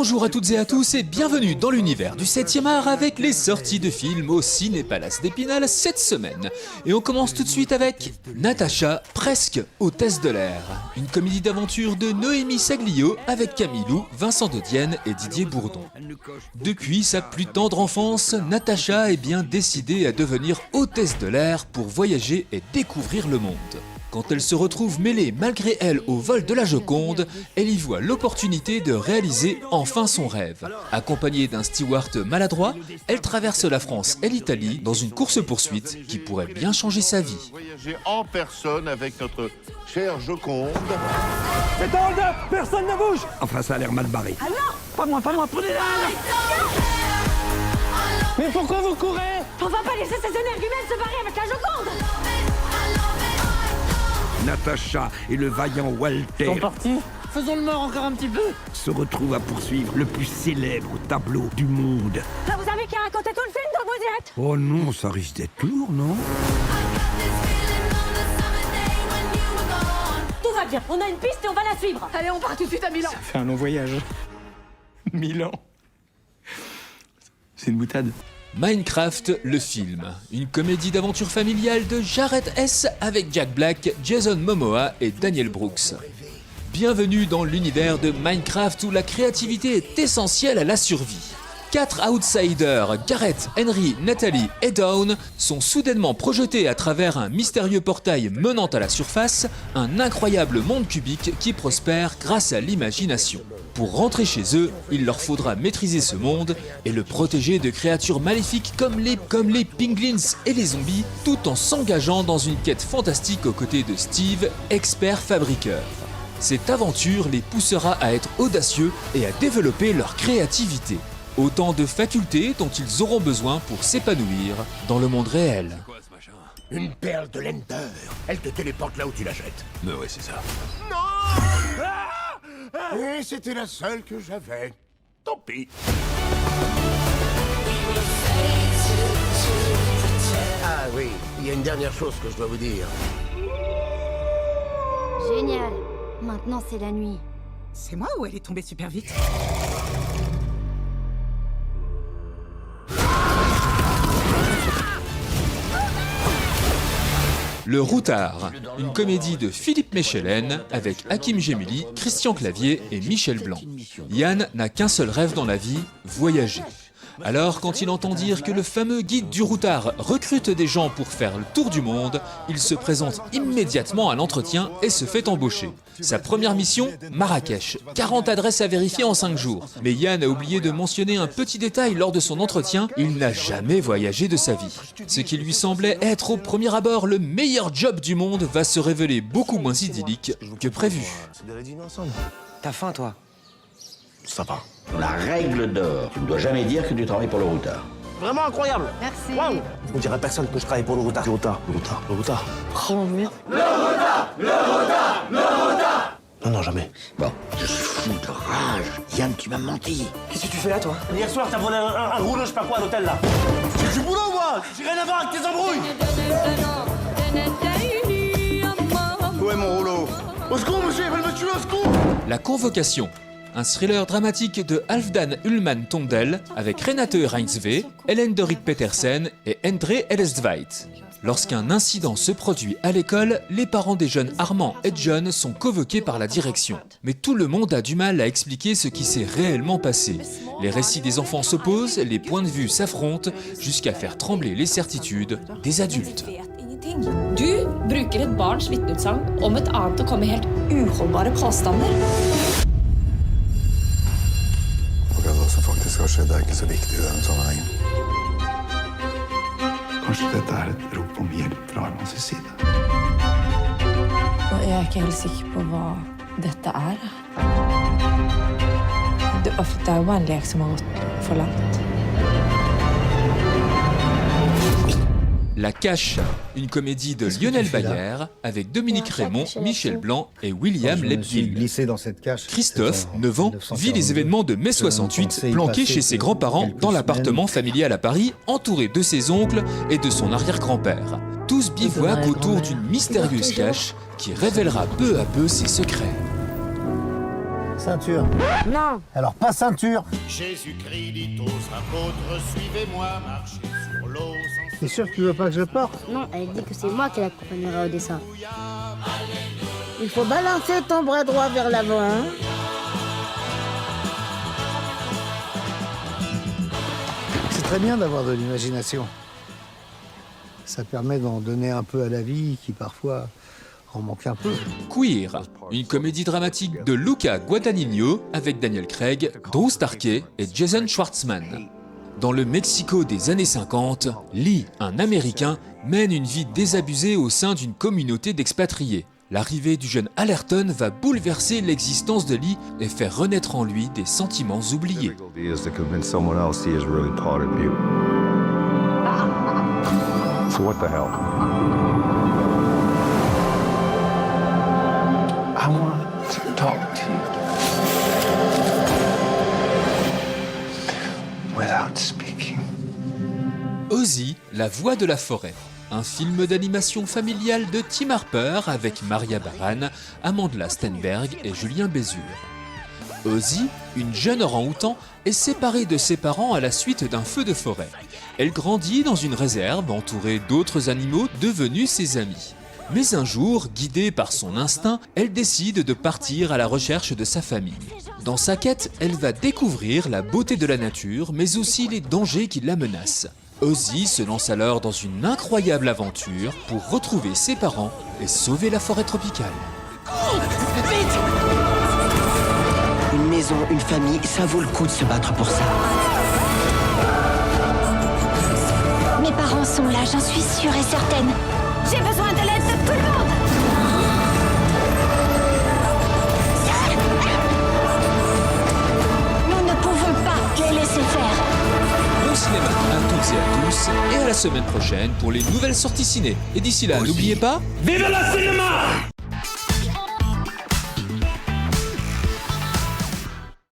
Bonjour à toutes et à tous et bienvenue dans l'univers du 7e art avec les sorties de films au Ciné-Palace d'Épinal cette semaine. Et on commence tout de suite avec Natacha, presque hôtesse de l'air. Une comédie d'aventure de Noémie Saglio avec Camille Lou, Vincent Dodienne et Didier Bourdon. Depuis sa plus tendre enfance, Natacha est bien décidée à devenir hôtesse de l'air pour voyager et découvrir le monde. Quand elle se retrouve mêlée malgré elle au vol de la Joconde, elle y voit l'opportunité de réaliser enfin son rêve. Accompagnée d'un steward maladroit, elle traverse la France et l'Italie dans une course-poursuite qui pourrait bien changer sa vie. Voyager en personne avec notre chère Joconde. C'est hold up, personne ne bouge. Enfin, ça a l'air mal barré. Ah non, pas moi, prenez-la. Mais pourquoi vous courez? On va pas laisser ces énergumènes se barrer avec la Joconde. Natacha et le vaillant Walter Ils sont partis. Faisons le mort encore un petit peu. se retrouvent à poursuivre le plus célèbre tableau du monde. Là, vous avez qu'à raconter tout le film dans vos diètes. Oh non, ça risque d'être lourd, non? Tout va bien, on a une piste et on va la suivre. Allez, on part tout de suite à Milan. Ça fait un long voyage. 1000 ans. C'est une boutade. Minecraft, le film. Une comédie d'aventure familiale de Jared Hess avec Jack Black, Jason Momoa et Daniel Brooks. Bienvenue dans l'univers de Minecraft où la créativité est essentielle à la survie. 4 outsiders, Gareth, Henry, Natalie et Dawn, sont soudainement projetés à travers un mystérieux portail menant à la surface, un incroyable monde cubique qui prospère grâce à l'imagination. Pour rentrer chez eux, il leur faudra maîtriser ce monde et le protéger de créatures maléfiques comme les Penguins et les zombies, tout en s'engageant dans une quête fantastique aux côtés de Steve, expert fabriqueur. Cette aventure les poussera à être audacieux et à développer leur créativité. Autant de facultés dont ils auront besoin pour s'épanouir dans le monde réel. Une perle de Lender. Elle te téléporte là où tu la jettes. Mais ouais, c'est ça. Et c'était la seule que j'avais. Tant pis. Ah oui, il y a une dernière chose que je dois vous dire. Génial. Maintenant, c'est la nuit. C'est moi ou elle est tombée super vite? Le Routard, une comédie de Philippe Mechelen avec Hakim Gemili, Christian Clavier et Michel Blanc. Yann n'a qu'un seul rêve dans la vie, voyager. Alors quand il entend dire que le fameux guide du Routard recrute des gens pour faire le tour du monde, il se présente immédiatement à l'entretien et se fait embaucher. Sa première mission, Marrakech, 40 adresses à vérifier en 5 jours. Mais Yann a oublié de mentionner un petit détail lors de son entretien, il n'a jamais voyagé de sa vie. Ce qui lui semblait être au premier abord le meilleur job du monde va se révéler beaucoup moins idyllique que prévu. T'as faim, toi? Ça va. La règle d'or, tu ne dois jamais dire que tu travailles pour le routard. Vraiment incroyable. Merci. Waouh. Je ne dirai à personne que je travaille pour le routard. Le routard. Oh merde. Non, non, jamais. Bon, je suis fou de rage. Yann, tu m'as menti. Qu'est-ce que tu fais là, toi? Hier soir, t'as volé un rouleau, je sais pas quoi, à l'hôtel, là. J'ai du boulot, moi. J'ai rien à voir avec tes embrouilles. Où est mon rouleau? Au secours, monsieur, ils veulent me tuer, au secours. La Convocation, un thriller dramatique de Halfdan Ullman Tondel avec Renate Reinsve, Ellen Dorit Petersen et Endre Ellestveit. Lorsqu'un incident se produit à l'école, les parents des jeunes Armand et John sont convoqués par la direction. Mais tout le monde a du mal à expliquer ce qui s'est réellement passé. Les récits des enfants s'opposent, les points de vue s'affrontent, jusqu'à faire trembler les certitudes des adultes. Du bruker et barns vitneutsagn om et annet og kommer helt uholdbare påstander. Akkurat hva som faktisk har skjedd, er ikke så viktig i denne sammenhengen. Kanskje dette er et rop om hjelp fra Armands side. Jeg er ikke helt sikker på hva dette er. Det er jo bare en lek som har gått for langt. La Cache, une comédie de Lionel Bayer avec Dominique Raymond, Michel Blanc et William Lepville. Christophe, 9 ans, vit les événements de mai 68 planqué chez ses grands-parents dans l'appartement familial à Paris, entouré de ses oncles et de son arrière-grand-père. Tous bivouaquent autour d'une mystérieuse cache qui révélera peu à peu ses secrets. Ceinture. Non. Alors pas ceinture. Jésus-Christ dit aux apôtres, suivez-moi, marchez sur l'eau. T'es sûr que tu veux pas que je porte? Non, elle dit que c'est moi qui l'accompagnerai au dessin. Il faut balancer ton bras droit vers l'avant, hein. C'est très bien d'avoir de l'imagination. Ça permet d'en donner un peu à la vie qui parfois en manque un peu. Queer, une comédie dramatique de Luca Guadagnino avec Daniel Craig, Drew Starkey et Jason Schwartzman. Dans le Mexico des années 50, Lee, un Américain, mène une vie désabusée au sein d'une communauté d'expatriés. L'arrivée du jeune Allerton va bouleverser l'existence de Lee et faire renaître en lui des sentiments oubliés. So what the hell? I want to talk to you. Without speaking. Ozzy, la voix de la forêt. Un film d'animation familiale de Tim Harper avec Maria Baran, Amandla Stenberg et Julien Bézure. Ozzy, une jeune orang-outan, est séparée de ses parents à la suite d'un feu de forêt. Elle grandit dans une réserve entourée d'autres animaux devenus ses amis. Mais un jour, guidée par son instinct, elle décide de partir à la recherche de sa famille. Dans sa quête, elle va découvrir la beauté de la nature, mais aussi les dangers qui la menacent. Ozzy se lance alors dans une incroyable aventure pour retrouver ses parents et sauver la forêt tropicale. Une maison, une famille, ça vaut le coup de se battre pour ça. Mes parents sont là, j'en suis sûre et certaine. J'ai besoin de l'aide de tout le monde. Nous ne pouvons pas les laisser faire. Bon cinéma à toutes et à tous, et à la semaine prochaine pour les nouvelles sorties ciné. Et d'ici là, n'oubliez pas... Vive le cinéma!